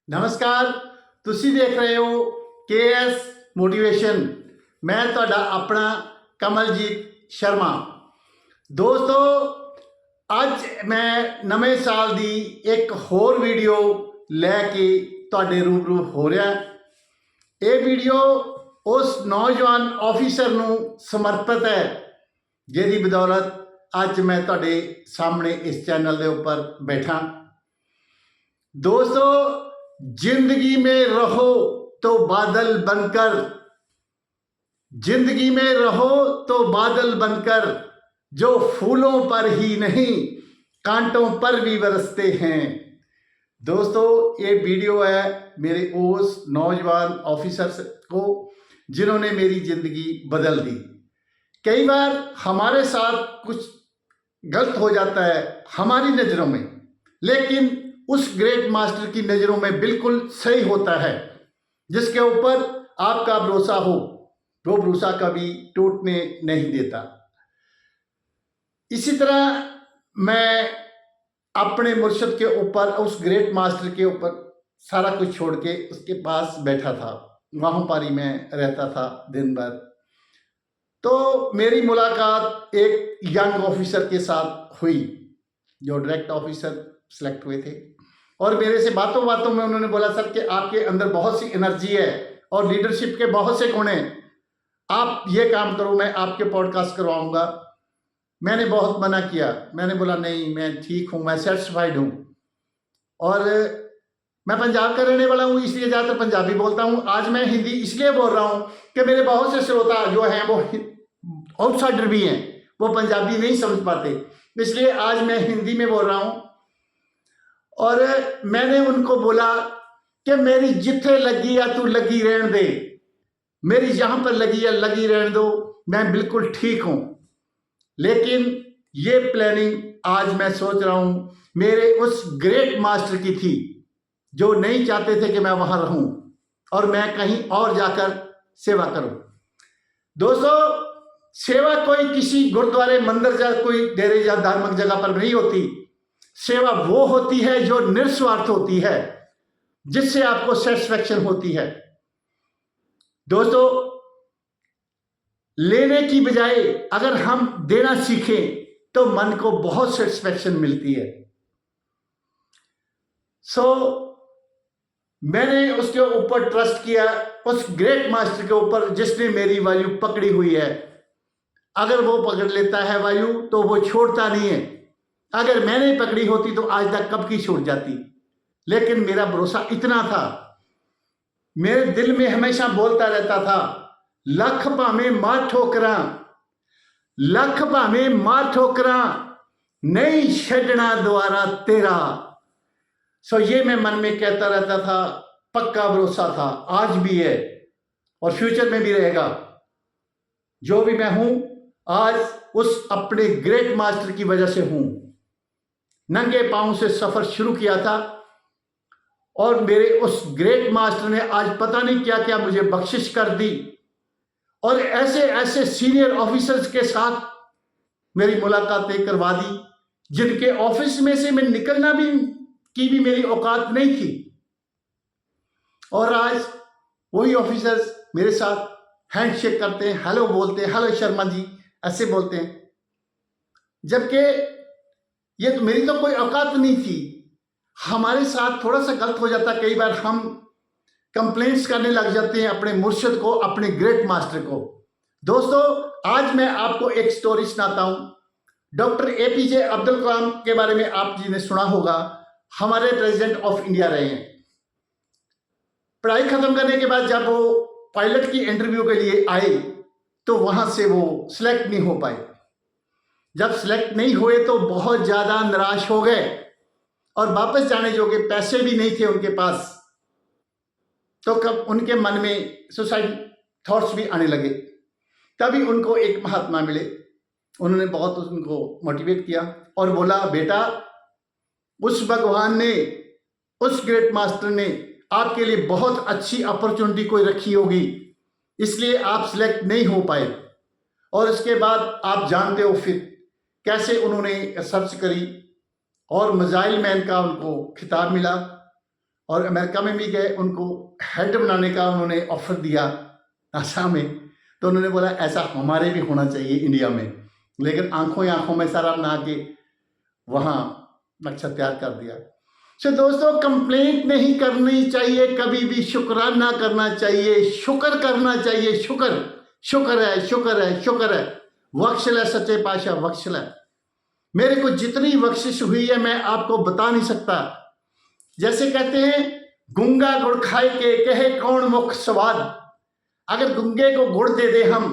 नमस्कार। ਤੁਸੀਂ देख रहे हो KS मोटिवेशन। मैं ਤੁਹਾਡਾ अपना कमलजीत शर्मा। दोस्तों, ਅੱਜ मैं नਵੇਂ साल ਦੀ एक होर वीडियो लैके ਤੁਹਾਡੇ रूबरू हो रहा। ਇਹ ਵੀਡੀਓ उस नौजवान ऑफिसर ਨੂੰ समर्पित है ਜਿਹਦੀ बदौलत ਅੱਜ मैं ਤੁਹਾਡੇ सामने इस चैनल ਦੇ ਉੱਪਰ बैठा। दोस्तों, जिंदगी में रहो तो बादल बनकर, जिंदगी में रहो तो बादल बनकर, जो फूलों पर ही नहीं कांटों पर भी बरसते हैं। दोस्तों, ये वीडियो है मेरे उस नौजवान ऑफिसर्स को जिन्होंने मेरी ज़िंदगी बदल दी। कई बार हमारे साथ कुछ गलत हो जाता है हमारी नज़रों में, लेकिन उस ग्रेट मास्टर की नज़रों में बिल्कुल सही होता है। जिसके ऊपर आपका भरोसा हो वो भरोसा कभी टूटने नहीं देता। इसी तरह मैं अपने मुर्शद के ऊपर, उस ग्रेट मास्टर के ऊपर सारा कुछ छोड़ के उसके पास बैठा था। वहाँ पर ही मैं रहता था दिन भर। तो मेरी मुलाकात एक यंग ऑफिसर के साथ हुई जो डायरेक्ट ऑफिसर सेलेक्ट हुए थे, और मेरे से बातों बातों में उन्होंने बोला, सर कि आपके अंदर बहुत सी एनर्जी है और लीडरशिप के बहुत से गुण हैं, आप ये काम करो, मैं आपके पॉडकास्ट करवाऊंगा। मैंने बहुत मना किया। मैंने बोला नहीं, मैं ठीक हूँ, मैं सेटिस्फाइड हूँ, और मैं पंजाब का रहने वाला हूँ, इसलिए ज़्यादातर पंजाबी बोलता हूँ। आज मैं हिंदी इसलिए बोल रहा हूँ कि मेरे बहुत से श्रोता जो हैं वो आउटसाइडर भी हैं, वो पंजाबी नहीं समझ पाते, इसलिए आज मैं हिंदी में बोल रहा हूँ। और मैंने उनको बोला कि मेरी जिथे लगी या तू लगी रहने दे, मेरी जहाँ पर लगी या लगी रहने दो, मैं बिल्कुल ठीक हूँ। लेकिन ये प्लानिंग आज मैं सोच रहा हूँ मेरे उस ग्रेट मास्टर की थी जो नहीं चाहते थे कि मैं वहाँ रहूँ और मैं कहीं और जाकर सेवा करूँ। दोस्तों, सेवा कोई किसी गुरुद्वारे, मंदिर या कोई डेरे या धार्मिक जगह पर नहीं होती। सेवा वो होती है जो निस्वार्थ होती है, जिससे आपको सेटिस्फैक्शन होती है। दोस्तों, लेने की बजाय अगर हम देना सीखें तो मन को बहुत सेटिस्फैक्शन मिलती है। मैंने उसके ऊपर ट्रस्ट किया, उस ग्रेट मास्टर के ऊपर जिसने मेरी वैल्यू पकड़ी हुई है। अगर वो पकड़ लेता है वैल्यू तो वो छोड़ता नहीं है। अगर मैंने पकड़ी होती तो आज तक कब की छूट जाती। लेकिन मेरा भरोसा इतना था, मेरे दिल में हमेशा बोलता रहता था, लख भावें मार ठोकरा, लख भावें मार ठोकरा, नहीं छड़ना द्वारा तेरा। ये मैं मन में कहता रहता था। पक्का भरोसा था, आज भी है और फ्यूचर में भी रहेगा। जो भी मैं हूं आज उस अपने ग्रेट मास्टर की वजह से हूं। नंगे पांव से सफर शुरू किया था और मेरे उस ग्रेट मास्टर ने आज पता नहीं क्या क्या मुझे बख्शिश कर दी, और ऐसे ऐसे सीनियर ऑफिसर्स के साथ मेरी मुलाकातें करवा दी जिनके ऑफिस में से मैं निकलना भी मेरी औकात नहीं थी। और आज वही ऑफिसर्स मेरे साथ हैंडशेक करते हैं, हेलो बोलते हैं, हेलो शर्मा जी ऐसे बोलते हैं, जबकि ये तो मेरी तो कोई औकात नहीं थी। हमारे साथ थोड़ा सा गलत हो जाता, कई बार हम कंप्लेंट्स करने लग जाते हैं अपने मुर्शिद को, अपने ग्रेट मास्टर को। दोस्तों, आज मैं आपको एक स्टोरी सुनाता हूं। डॉक्टर APJ अब्दुल कलाम के बारे में आप जी ने सुना होगा। हमारे प्रेसिडेंट ऑफ इंडिया रहे हैं। पढ़ाई खत्म करने के बाद जब वो पायलट की इंटरव्यू के लिए आए तो वहां से वो सिलेक्ट नहीं हो पाए। जब सिलेक्ट नहीं हुए तो बहुत ज़्यादा निराश हो गए और वापस जाने जोगे पैसे भी नहीं थे उनके पास। तो कब उनके मन में सुसाइड थॉट्स भी आने लगे। तभी उनको एक महात्मा मिले, उन्होंने बहुत उनको मोटिवेट किया और बोला, बेटा, उस भगवान ने, उस ग्रेट मास्टर ने आपके लिए बहुत अच्छी अपॉर्चुनिटी कोई रखी होगी, इसलिए आप सिलेक्ट नहीं हो पाए। और इसके बाद आप जानते हो फिर कैसे उन्होंने सर्च करी और मिसाइल मैन का उनको खिताब मिला और अमेरिका में भी गए, उनको हेड बनाने का उन्होंने ऑफर दिया नासा में। तो उन्होंने बोला ऐसा हमारे भी होना चाहिए इंडिया में, लेकिन आंखों में सारा बना के वहाँ नक्शा तैयार कर दिया। तो दोस्तों, कंप्लेंट नहीं करनी चाहिए कभी भी, शुक्राना करना चाहिए, शुक्र करना चाहिए। शुक्र शुक्र है, शुक्र है, शुक्र है। बख्शल है सच्चे पातशाह, बख्शल है। मेरे को जितनी बख्शिश हुई है मैं आपको बता नहीं सकता। जैसे कहते हैं गुंगा गुड़ खाए के कहे कौन मुख स्वाद। अगर गुंगे को गुड़ दे दे हम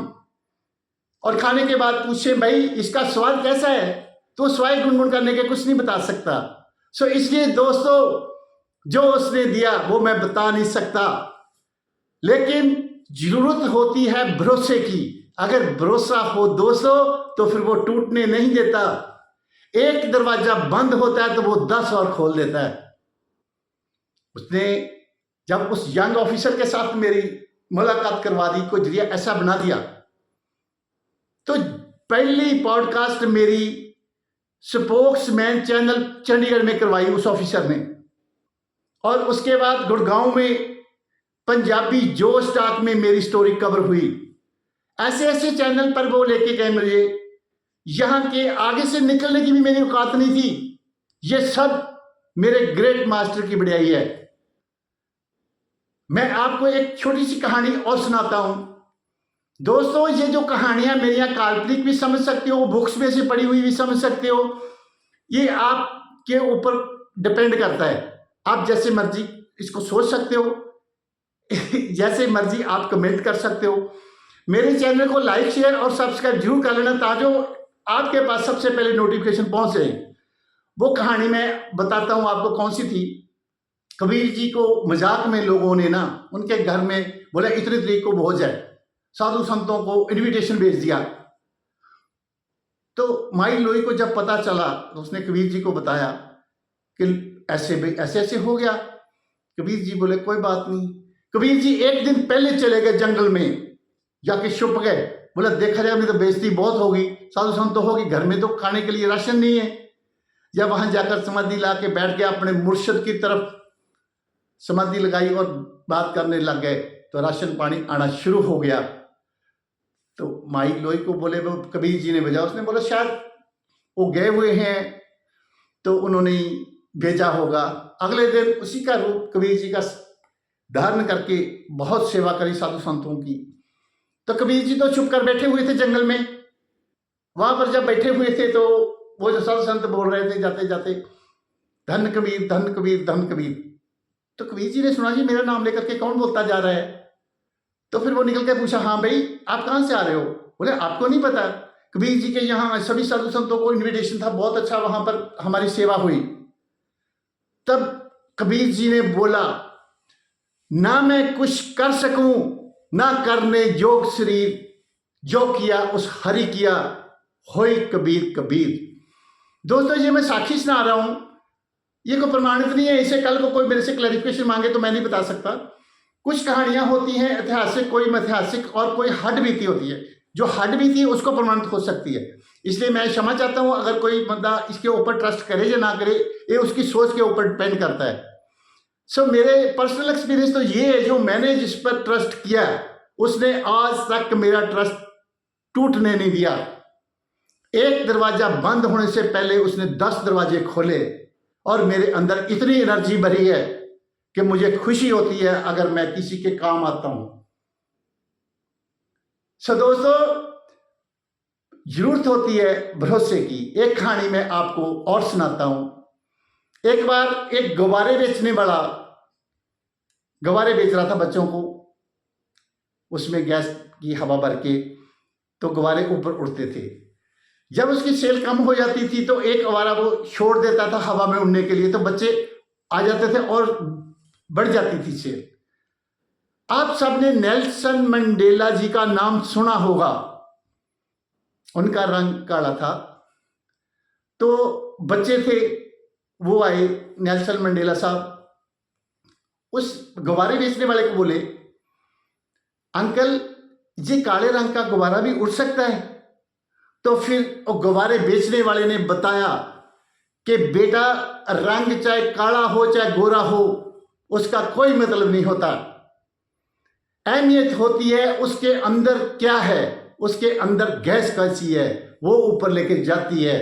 और खाने के बाद पूछे भाई इसका स्वाद कैसा है, तो स्वाद गुनगुन करने के कुछ नहीं बता सकता। सो इसलिए दोस्तों, जो उसने दिया वो मैं बता नहीं सकता, लेकिन जरूरत होती है भरोसे की। अगर भरोसा हो दोस्तों तो फिर वो टूटने नहीं देता। एक दरवाजा बंद होता है तो वो 10 और खोल देता है। उसने जब उस यंग ऑफिसर के साथ मेरी मुलाकात करवा दी, को जरिया ऐसा बना दिया, तो पहली पॉडकास्ट मेरी स्पोक्समैन चैनल चंडीगढ़ में करवाई उस ऑफिसर ने, और उसके बाद गुड़गांव में पंजाबी जोश टॉक में मेरी स्टोरी कवर हुई। ऐसे ऐसे चैनल पर वो लेके गए मुझे, यहाँ के आगे से निकलने की भी मेरी औकात नहीं थी। ये सब मेरे ग्रेट मास्टर की बढ़ाई है। मैं आपको एक छोटी सी कहानी और सुनाता हूं दोस्तों। ये जो कहानियां मेरी यहाँ काल्पनिक भी समझ सकते हो, बुक्स में से पढ़ी हुई भी समझ सकते हो, ये आपके ऊपर डिपेंड करता है। आप जैसे मर्जी इसको सोच सकते हो, जैसे मर्जी आप कमेंट कर सकते हो। मेरे चैनल को लाइक शेयर और सब्सक्राइब जरूर कर लेना, ताकि आपके पास सबसे पहले नोटिफिकेशन पहुंचे। वो कहानी मैं बताता हूं आपको कौन सी थी। कबीर जी को मजाक में लोगों ने ना उनके घर में बोला इतनी तरीक को भोज है, साधु संतों को इनविटेशन भेज दिया। तो माई लोई को जब पता चला तो उसने कबीर जी को बताया कि ऐसे ऐसे हो गया। कबीर जी बोले कोई बात नहीं। कबीर जी एक दिन पहले चले गए जंगल में, जाके छुप गए। बोला देखा जाए अपनी तो बेइज्जती बहुत होगी, साधु संत तो होगी, घर में तो खाने के लिए राशन नहीं है। जब वहां जाकर समाधि ला के बैठ गया, अपने मुर्शिद की तरफ समाधि लगाई और बात करने लग गए, तो राशन पानी आना शुरू हो गया। तो माई लोई को बोले, वो कबीर जी ने भेजा। उसने बोला शायद वो गए हुए हैं तो उन्होंने भेजा होगा। अगले दिन उसी का रूप कबीर जी का धारण करके बहुत सेवा करी साधु संतों की। तो कबीर जी तो छुप कर बैठे हुए थे जंगल में। वहां पर जब बैठे हुए थे तो वो जो साधु संत बोल रहे थे जाते जाते, धन कबीर धन कबीर धन कबीर। तो कबीर जी ने सुना जी मेरा नाम लेकर के कौन बोलता जा रहा है। तो फिर वो निकल के पूछा हाँ भाई आप कहाँ से आ रहे हो। बोले आपको नहीं पता, कबीर जी के यहाँ सभी साधु संतों को इन्विटेशन था, बहुत अच्छा वहां पर हमारी सेवा हुई। तब कबीर जी ने बोला ना मैं कुछ कर सकूं ना करने जोग शरीर, जो किया उस हरि किया होई कबीर कबीर। दोस्तों ये मैं साक्षी सुना रहा हूं, ये कोई प्रमाणित नहीं है। इसे कल को कोई मेरे से क्लैरिफिकेशन मांगे तो मैं नहीं बता सकता। कुछ कहानियां होती हैं ऐतिहासिक, कोई ऐतिहासिक और कोई हड बीती होती है। जो हड बीती है उसको प्रमाणित हो सकती है। इसलिए मैं क्षमा चाहता हूं अगर कोई बंदा इसके ऊपर ट्रस्ट करे या ना करे, ये उसकी सोच के ऊपर डिपेंड करता है। सो मेरे पर्सनल एक्सपीरियंस तो ये है, जो मैंने जिस पर ट्रस्ट किया उसने आज तक मेरा ट्रस्ट टूटने नहीं दिया। एक दरवाजा बंद होने से पहले उसने 10 दरवाजे खोले, और मेरे अंदर इतनी एनर्जी भरी है कि मुझे खुशी होती है अगर मैं किसी के काम आता हूं। सो दोस्तों जरूरत होती है भरोसे की। एक कहानी मैं आपको और सुनाता हूं। एक बार एक गुब्बारे बेचने वाला गुब्बारे बेच रहा था बच्चों को, उसमें गैस की हवा भर के, तो गुब्बारे ऊपर उड़ते थे। जब उसकी सेल कम हो जाती थी तो एक गुब्बारा वो छोड़ देता था हवा में उड़ने के लिए, तो बच्चे आ जाते थे और बढ़ जाती थी सेल। आप सबने नेल्सन मंडेला जी का नाम सुना होगा। उनका रंग काला था। तो बच्चे थे, वो आए, नेल्सन मंडेला साहब उस गुब्बारे बेचने वाले को बोले अंकल ये काले रंग का गुब्बारा भी उड़ सकता है। तो फिर गुब्बारे बेचने वाले ने बताया कि बेटा रंग चाहे काला हो चाहे गोरा हो, उसका कोई मतलब नहीं होता। अहमियत होती है उसके अंदर क्या है, उसके अंदर गैस कैसी है, वो ऊपर लेके जाती है।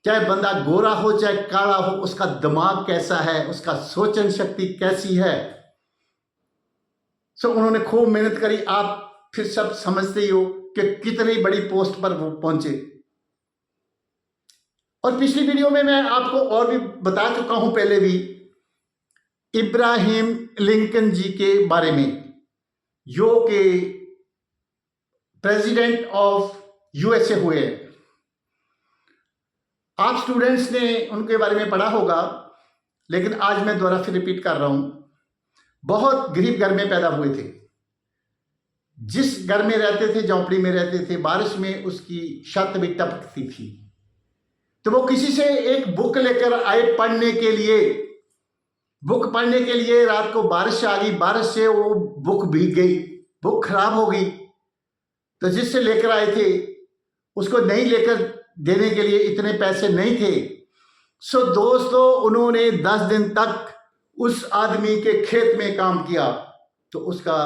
चाहे बंदा गोरा हो चाहे काला हो, उसका दिमाग कैसा है, उसका सोचन शक्ति कैसी है। सो उन्होंने खूब मेहनत करी। आप फिर सब समझते ही हो कि कितनी बड़ी पोस्ट पर वो पहुंचे। और पिछली वीडियो में मैं आपको और भी बता चुका हूं पहले भी, इब्राहिम लिंकन जी के बारे में, जो कि प्रेसिडेंट ऑफ यूएसए हुए। आप स्टूडेंट्स ने उनके बारे में पढ़ा होगा, लेकिन आज मैं दोबारा फिर रिपीट कर रहा हूं। बहुत गरीब घर में पैदा हुए थे। जिस घर में रहते थे, झोंपड़ी में रहते थे, बारिश में उसकी छत भी टपकती थी। तो वो किसी से एक बुक लेकर आए पढ़ने के लिए। बुक पढ़ने के लिए रात को बारिश आ गई, बारिश से वो बुक भीग गई, बुक खराब हो गई। तो जिससे लेकर आए थे उसको नहीं लेकर देने के लिए इतने पैसे नहीं थे। सो दोस्तों, उन्होंने 10 दिन तक उस आदमी के खेत में काम किया तो उसका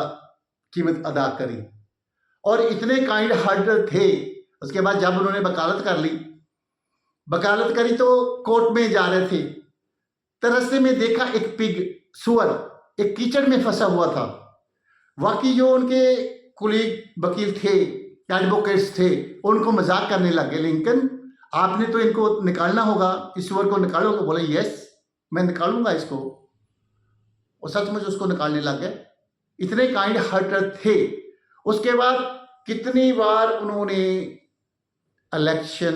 कीमत अदा करी। और इतने काइंड हार्टेड थे। उसके बाद जब उन्होंने वकालत कर ली, वकालत करी तो कोर्ट में जा रहे थे, तो रास्ते में देखा एक पिग, सुअर, एक कीचड़ में फंसा हुआ था। वाकई जो उनके कुलीग वकील थे, एडवोकेट्स थे, उनको मजाक करने लगे, लिंकन आपने तो इनको निकालना होगा, इस सुअर को निकालोगे? बोले यस, मैं निकालूंगा इसको। और सचमुच उसको निकालने लग गए। इतने काइंड हार्टेड थे। उसके बाद कितनी बार उन्होंने इलेक्शन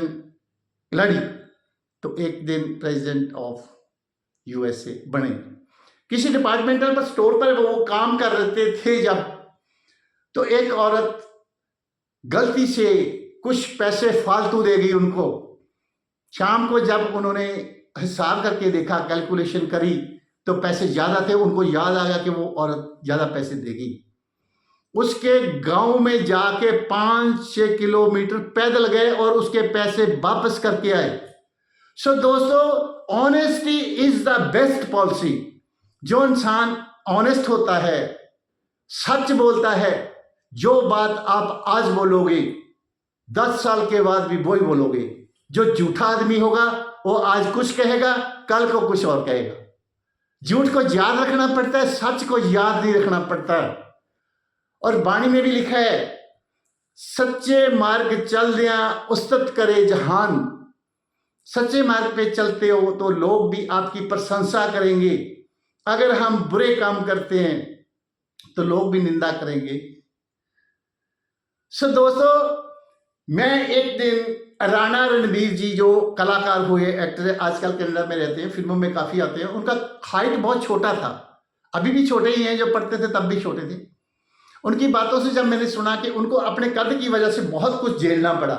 लड़ी तो एक दिन प्रेसिडेंट ऑफ यूएसए बने। किसी डिपार्टमेंटल पर स्टोर पर वो काम कर रहे थे जब, तो एक औरत गलती से कुछ पैसे फालतू दे गई उनको। शाम को जब उन्होंने हिसाब करके देखा, कैलकुलेशन करी, तो पैसे ज्यादा थे। उनको याद आ गया कि वो औरत ज्यादा पैसे देगी। उसके गांव में जाके 5-6 किलोमीटर पैदल गए और उसके पैसे वापस करके आए। सो दोस्तों, honesty is the best policy. जो इंसान ऑनेस्ट होता है, सच बोलता है, जो बात आप आज बोलोगे 10 साल के बाद भी वही बोलोगे। जो झूठा आदमी होगा वो आज कुछ कहेगा, कल को कुछ और कहेगा। झूठ को याद रखना पड़ता है, सच को याद नहीं रखना पड़ता। और वाणी में भी लिखा है, सच्चे मार्ग चल दिया उस्तत करे जहान। सच्चे मार्ग पे चलते हो तो लोग भी आपकी प्रशंसा करेंगे। अगर हम बुरे काम करते हैं तो लोग भी निंदा करेंगे। सो दोस्तों, मैं एक दिन राणा रणबीर जी, जो कलाकार हुए, एक्टर, आजकल कनाडा में रहते हैं, फिल्मों में काफी आते हैं। उनका हाइट बहुत छोटा था, अभी भी छोटे ही हैं, जो पढ़ते थे तब भी छोटे थे। उनकी बातों से जब मैंने सुना कि उनको अपने कद की वजह से बहुत कुछ झेलना पड़ा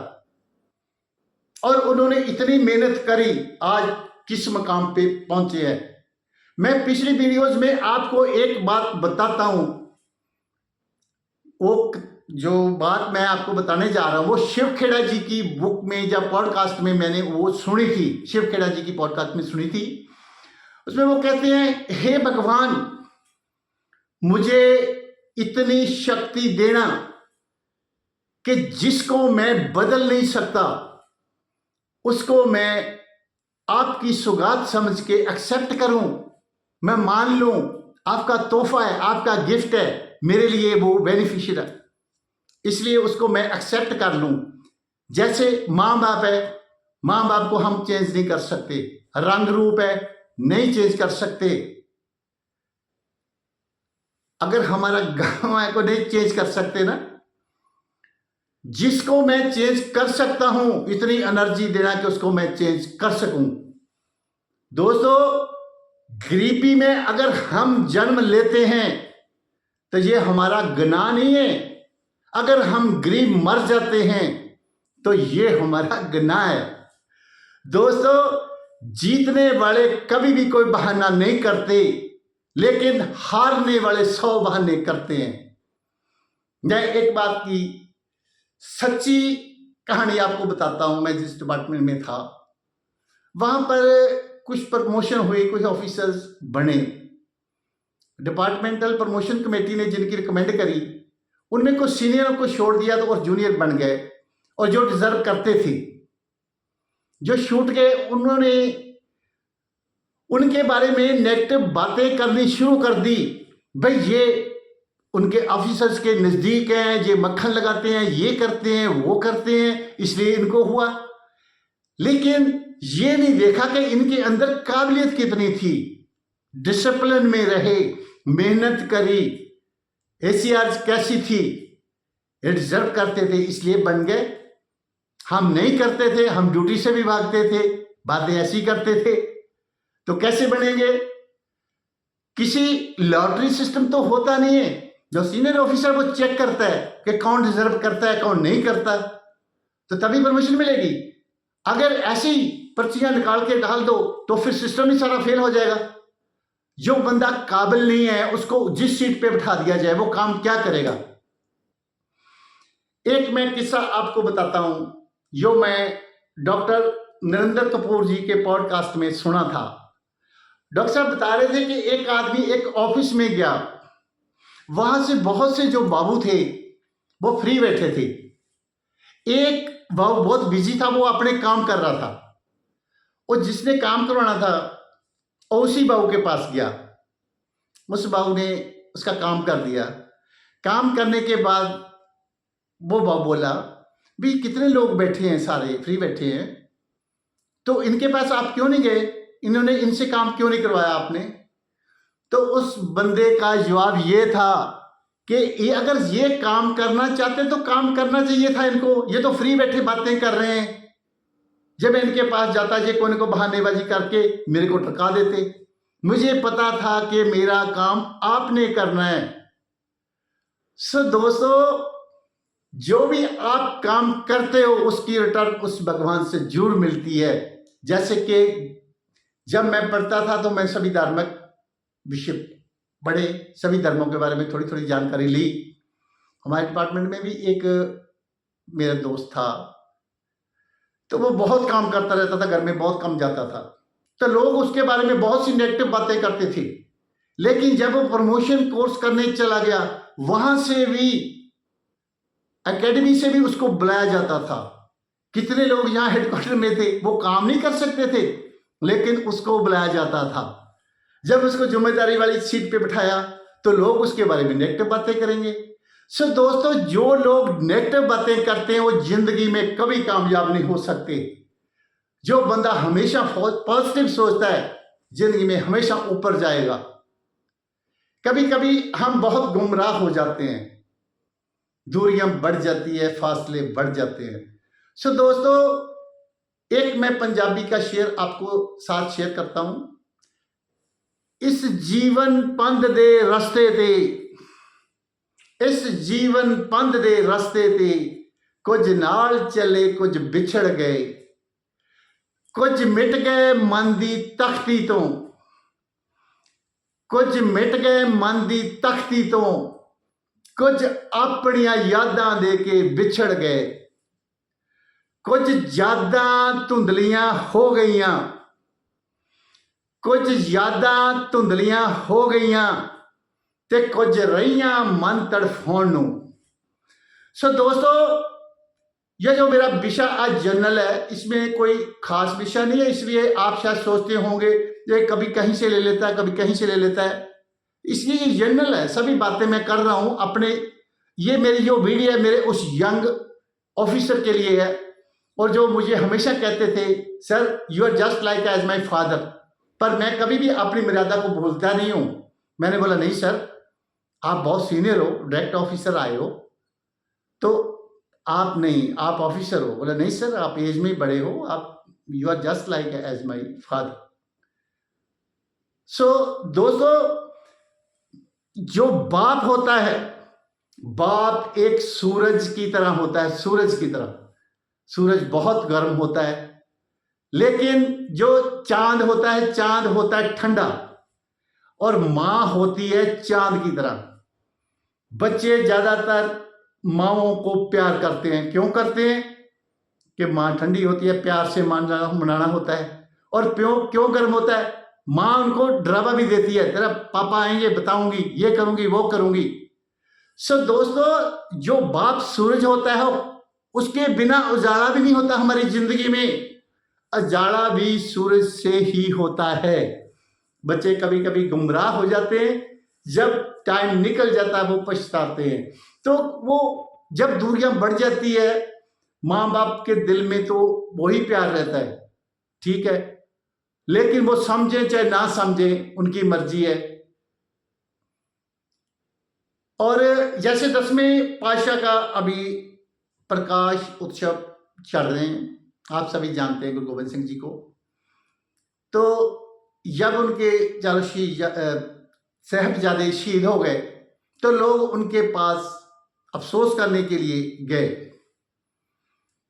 और उन्होंने इतनी मेहनत करी, आज किस मकाम पे पहुंचे हैं। मैं पिछली वीडियोज में आपको एक बात बताता हूं। वो जो बात मैं आपको बताने जा रहा हूं वो शिव खेड़ा जी की बुक में, जब पॉडकास्ट में मैंने वो सुनी थी, शिव खेड़ा जी की पॉडकास्ट में सुनी थी। उसमें वो कहते हैं, हे भगवान, मुझे इतनी शक्ति देना कि जिसको मैं बदल नहीं सकता उसको मैं आपकी सौगात समझ के एक्सेप्ट करूं, मैं मान लूं आपका तोहफा है, आपका गिफ्ट है, मेरे लिए वो बेनिफिशियल है, इसलिए उसको मैं एक्सेप्ट कर लूं। जैसे माँ बाप है, माँ बाप को हम चेंज नहीं कर सकते, रंग रूप है, नहीं चेंज कर सकते। अगर हमारा गांव है को नहीं चेंज कर सकते ना, जिसको मैं चेंज कर सकता हूं, इतनी एनर्जी देना कि उसको मैं चेंज कर सकूं। दोस्तों, गरीबी में अगर हम जन्म लेते हैं तो ये हमारा गुनाह नहीं है। अगर हम गरीब मर जाते हैं तो ये हमारा गुनाह है। दोस्तों, जीतने वाले कभी भी कोई बहाना नहीं करते, लेकिन हारने वाले 100 बहाने करते हैं। मैं एक बात की सच्ची कहानी आपको बताता हूं। मैं जिस डिपार्टमेंट में था वहां पर कुछ प्रमोशन हुए, कुछ ऑफिसर्स बने। डिपार्टमेंटल प्रमोशन कमेटी ने जिनकी रिकमेंड करी, उनमें कुछ सीनियरों को छोड़ दिया तो और जूनियर बन गए, और जो डिजर्व करते थे, जो छूट गए, उन्होंने उनके बारे में नेगेटिव बातें करनी शुरू कर दी। भाई ये उनके ऑफिसर्स के नज़दीक हैं, ये मक्खन लगाते हैं, ये करते हैं, वो करते हैं, इसलिए इनको हुआ। लेकिन ये नहीं देखा कि इनके अंदर काबिलियत कितनी थी, डिसिप्लिन में रहे, मेहनत करी, एसीआर कैसी थी, ये डिजर्व करते थे इसलिए बन गए। हम नहीं करते थे, हम ड्यूटी से भी भागते थे, बातें ऐसी करते थे, तो कैसे बनेंगे? किसी लॉटरी सिस्टम तो होता नहीं है, जो सीनियर ऑफिसर वो चेक करता है कि कौन डिजर्व करता है, कौन नहीं करता, तो तभी प्रमोशन मिलेगी। अगर ऐसी पर्चियां निकाल के डाल दो तो फिर सिस्टम ही सारा फेल हो जाएगा। जो बंदा काबिल नहीं है उसको जिस सीट पे बिठा दिया जाए वो काम क्या करेगा? एक मैं किस्सा आपको बताता हूं जो मैं डॉक्टर नरेंद्र कपूर जी के पॉडकास्ट में सुना था। डॉक्टर साहब बता रहे थे कि एक आदमी एक ऑफिस में गया, वहां से बहुत से जो बाबू थे वो फ्री बैठे थे। एक बाबू बहुत बिजी था, वो अपने काम कर रहा था, और जिसने काम करवाना था और उसी बाबू के पास गया। उस बाबू ने उसका काम कर दिया। काम करने के बाद वो बाबू बोला, भी कितने लोग बैठे हैं, सारे फ्री बैठे हैं, तो इनके पास आप क्यों नहीं गए, इन्होंने इनसे काम क्यों नहीं करवाया आपने? तो उस बंदे का जवाब ये था कि ये अगर ये काम करना चाहते तो काम करना चाहिए था इनको, ये तो फ्री बैठे बातें कर रहे हैं। जब इनके पास जाता ये कोने को बहानेबाजी करके मेरे को टका देते। मुझे पता था कि मेरा काम आपने करना है। सो दोस्तों, जो भी आप काम करते हो उसकी रिटर्न उस भगवान से जरूर मिलती है। जैसे कि जब मैं पढ़ता था तो मैं सभी धार्मिक विषय पढ़े, सभी धर्मों के बारे में थोड़ी थोड़ी जानकारी ली। हमारे डिपार्टमेंट में भी एक मेरा दोस्त था, तो वो बहुत काम करता रहता था, घर में बहुत कम जाता था, तो लोग उसके बारे में बहुत सी नेगेटिव बातें करते थे। लेकिन जब वो प्रमोशन कोर्स करने चला गया, वहां से भी, एकेडमी से भी उसको बुलाया जाता था। कितने लोग यहाँ हेडक्वार्टर में थे वो काम नहीं कर सकते थे, लेकिन उसको बुलाया जाता था। जब उसको जिम्मेदारी वाली सीट पे बिठाया तो लोग उसके बारे में नेगेटिव बातें करेंगे। सो दोस्तों, जो लोग नेगेटिव बातें करते हैं वो जिंदगी में कभी कामयाब नहीं हो सकते। जो बंदा हमेशा पॉजिटिव सोचता है जिंदगी में हमेशा ऊपर जाएगा। कभी कभी हम बहुत गुमराह हो जाते हैं, दूरियां बढ़ जाती है, फासले बढ़ जाते हैं। सो दोस्तों, एक मैं पंजाबी का शेर आपको साथ शेयर करता हूं। इस जीवन पंध दे रस्ते ते, इस जीवन पंध दे रस्ते ते, कुछ नाल चले कुछ बिछड़ गए, कुछ मिट गए मन दी तख्ती तो, कुछ मिट गए मन दी तख्ती तो, कुछ अपनियां यादां दे के बिछड़ गए, कुछ यादां धुंधलियां हो गईयां, कुछ यादां धुंधलियां हो गईयां ते कुछ रहियां मन तड़फाउण नूं। सो दोस्तों, यह जो मेरा विषय आज जनरल है, इसमें कोई खास विषय नहीं है, इसलिए आप शायद सोचते होंगे ये कभी कहीं से ले लेता है, कभी कहीं से ले लेता है। इसलिए ये जनरल है, सभी बातें मैं कर रहा हूं अपने। ये मेरी जो वीडियो है मेरे उस यंग ऑफिसर के लिए है, और जो मुझे हमेशा कहते थे, sir you are just like as my father, पर मैं कभी भी अपनी मर्यादा को भूलता नहीं हूं। मैंने बोला, नहीं सर, आप बहुत सीनियर हो, डायरेक्ट ऑफिसर आए हो, तो आप नहीं, आप ऑफिसर हो। बोला, नहीं सर, आप एज में बड़े हो, आप you are just like as my father. So दोस्तों, जो बाप होता है, बाप एक सूरज की तरह होता है, सूरज की तरह। सूरज बहुत गर्म होता है, लेकिन जो चांद होता है, चांद होता है ठंडा, और मां होती है चांद की तरह। बच्चे ज्यादातर माओं को प्यार करते हैं। क्यों करते हैं? कि मां ठंडी होती है, प्यार से मनाना होता है। और क्यों गर्म होता है? माँ उनको डरावा भी देती है, तेरा पापा आएंगे बताऊंगी, ये करूंगी वो करूंगी। सो दोस्तों, जो बाप सूरज होता है उसके बिना उजाला भी नहीं होता हमारी जिंदगी में, उजाला भी सूरज से ही होता है। बच्चे कभी कभी गुमराह हो जाते हैं, जब टाइम निकल जाता है वो पछताते हैं। तो वो जब दूरियां बढ़ जाती है माँ बाप के दिल में तो वही प्यार रहता है, ठीक है, लेकिन वो समझे चाहे ना समझे उनकी मर्जी है। और जैसे 10वें पातशाह का अभी प्रकाश उत्सव चल रहे हैं, आप सभी जानते हैं गुरु गोबिंद सिंह जी को। तो जब उनके चारों साहिबजादे शहीद हो गए तो लोग उनके पास अफसोस करने के लिए गए,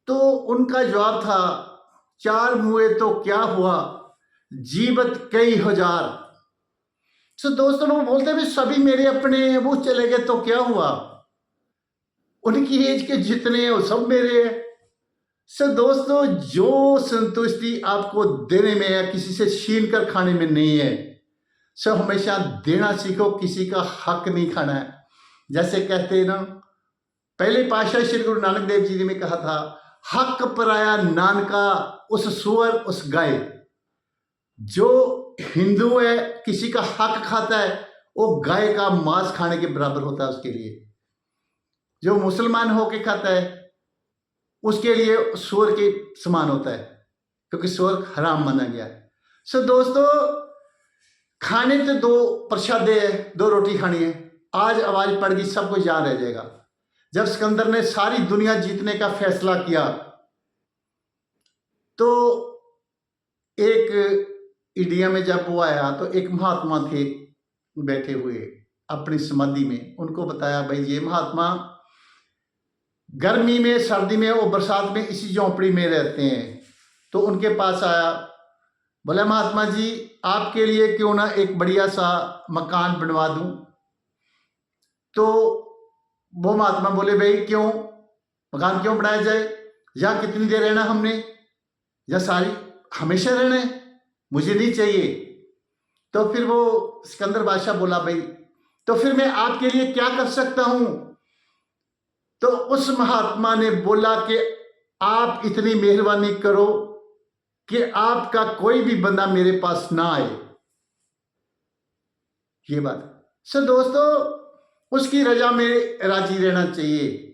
तो उनका जवाब था, 4 मुए तो क्या हुआ, जीवत कई हजार। तो दोस्तों वो बोलते भी सभी मेरे अपने हैं, वो चले गए तो क्या हुआ, उनकी एज के जितने हैं वो सब मेरे हैं। सो दोस्तों, जो संतुष्टि आपको देने में है, किसी से छीन कर खाने में नहीं है। सो हमेशा देना सीखो, किसी का हक नहीं खाना है। जैसे कहते हैं ना, पहले पातशाह श्री गुरु नानक देव जी ने कहा था, हक पराया नानका उस सुअर उस गाय। जो हिंदू है किसी का हक खाता है वो गाय का मांस खाने के बराबर होता है उसके लिए। जो मुसलमान होके खाता है उसके लिए सुअर के समान होता है, क्योंकि सुअर हराम माना गया है। सो दोस्तों, खाने तो 2 प्रसादे है, 2 रोटी खानी है। आज आवाज पड़ गई, सब कुछ याद रह जाएगा। जब सिकंदर ने सारी दुनिया जीतने का फैसला किया तो एक इंडिया में जब वो आया तो एक महात्मा थे बैठे हुए अपनी समाधि में, उनको बताया, भाई ये महात्मा गर्मी में सर्दी में और बरसात में इसी झोंपड़ी में रहते हैं। तो उनके पास आया, बोला महात्मा जी आपके लिए क्यों ना एक बढ़िया सा मकान बनवा दूं। तो वो महात्मा बोले, भाई क्यों, मकान क्यों बनाया जाए, यहाँ कितनी देर रहना हमने, या सारी हमेशा रहना है, मुझे नहीं चाहिए। तो फिर वो सिकंदर बादशाह बोला, भाई तो फिर मैं आपके लिए क्या कर सकता हूं। तो उस महात्मा ने बोला कि आप इतनी मेहरबानी करो कि आपका कोई भी बंदा मेरे पास ना आए। ये बात। सो दोस्तों, उसकी रजा में राजी रहना चाहिए।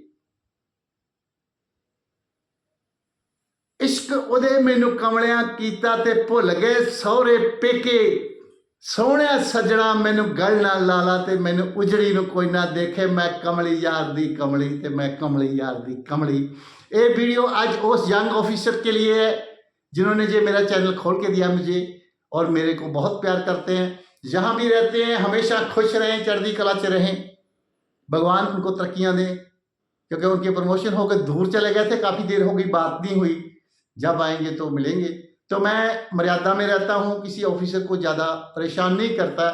इश्क उदे मैनू कमलियां कीता ते भुल गए सौरे पेके, सोहणिया सजना मैनू गल ना लाला ते मैनू उजड़ी नू कोई ना देखे, मैं कमली यार दी कमली ते मैं कमली यार दी कमली। ये वीडियो आज उस यंग ऑफिसर के लिए है जिन्होंने ये मेरा चैनल खोल के दिया मुझे, और मेरे को बहुत प्यार करते हैं। जहां भी रहते हैं हमेशा खुश रहें, चढ़ती कला च रहें, भगवान उनको तरक्कियां दें, क्योंकि उनके प्रमोशन होकर दूर चले गए थे, काफ़ी देर हो गई, बात नहीं हुई, जब आएंगे तो मिलेंगे। तो मैं मर्यादा में रहता हूँ, किसी ऑफिसर को ज़्यादा परेशान नहीं करता।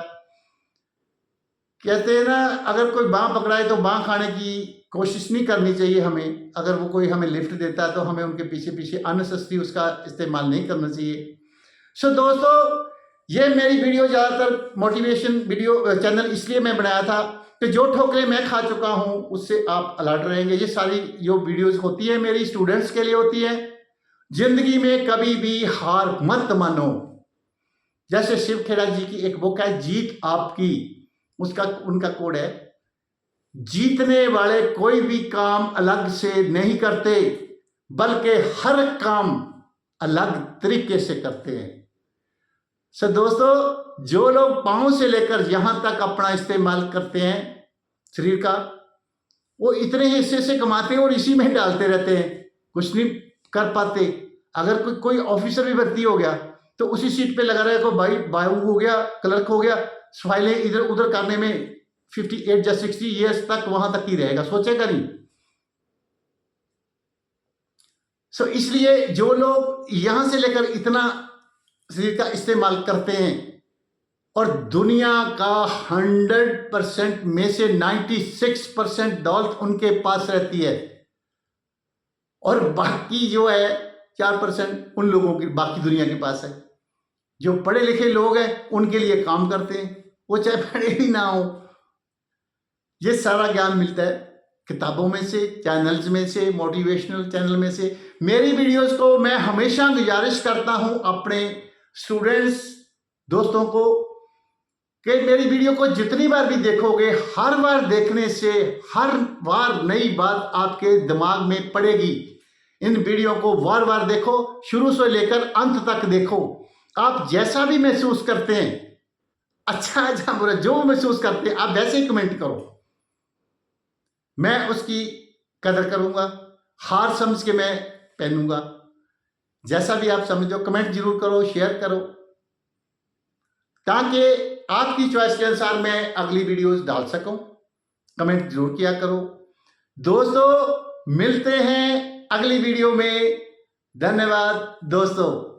कहते हैं ना, अगर कोई बाँह पकड़ाए तो बाँह खाने की कोशिश नहीं करनी चाहिए हमें। अगर वो कोई हमें लिफ्ट देता है तो हमें उनके पीछे पीछे अननेसेसरी उसका इस्तेमाल नहीं करना चाहिए। सो दोस्तों, ये मेरी वीडियो ज़्यादातर मोटिवेशन वीडियो चैनल इसलिए मैं बनाया था कि जो ठोकरें मैं खा चुका हूँ उससे आप अलर्ट रहेंगे। ये सारी जो वीडियोज़ होती है मेरी स्टूडेंट्स के लिए होती है। जिंदगी में कभी भी हार मत मानो। जैसे शिव खेड़ा जी की एक बुक है, जीत आपकी, उसका उनका कोड है, जीतने वाले कोई भी काम अलग से नहीं करते बल्कि हर काम अलग तरीके से करते हैं। सो दोस्तों, जो लोग पाँव से लेकर यहां तक अपना इस्तेमाल करते हैं शरीर का, वो इतने हिस्से से कमाते हैं और इसी में डालते रहते हैं, कुछ नहीं कर पाते। अगर कोई ऑफिसर भी भर्ती हो गया तो उसी सीट पे लगा रहेगा, भाई बायू हो गया, क्लर्क हो गया, फाइलें इधर उधर करने में 58 या 60 ईयर्स तक वहां तक ही रहेगा, सोचेगा नहीं। सो इसलिए जो लोग यहां से लेकर इतना शरीर का इस्तेमाल करते हैं और दुनिया का 100% में से 96% दौलत उनके पास रहती है, और बाकी जो है 4% उन लोगों की बाकी दुनिया के पास है। जो पढ़े लिखे लोग हैं उनके लिए काम करते हैं, वो चाहे पढ़े ही ना हो। ये सारा ज्ञान मिलता है किताबों में से, चैनल्स में से, मोटिवेशनल चैनल में से। मेरी वीडियोस को मैं हमेशा गुजारिश करता हूं अपने स्टूडेंट्स दोस्तों को कि मेरी वीडियो को जितनी बार भी देखोगे, हर बार देखने से हर बार नई बात आपके दिमाग में पड़ेगी। इन वीडियो को बार बार देखो, शुरू से लेकर अंत तक देखो। आप जैसा भी महसूस करते हैं, अच्छा या बुरा जो महसूस करते हैं, आप वैसे ही कमेंट करो, मैं उसकी कदर करूंगा। हार समझ के मैं पहनूंगा। जैसा भी आप समझो कमेंट जरूर करो, शेयर करो, ताकि आपकी चॉइस के अनुसार मैं अगली वीडियोस डाल सकूं। कमेंट जरूर किया करो दोस्तों। मिलते हैं अगली वीडियो में। धन्यवाद दोस्तों।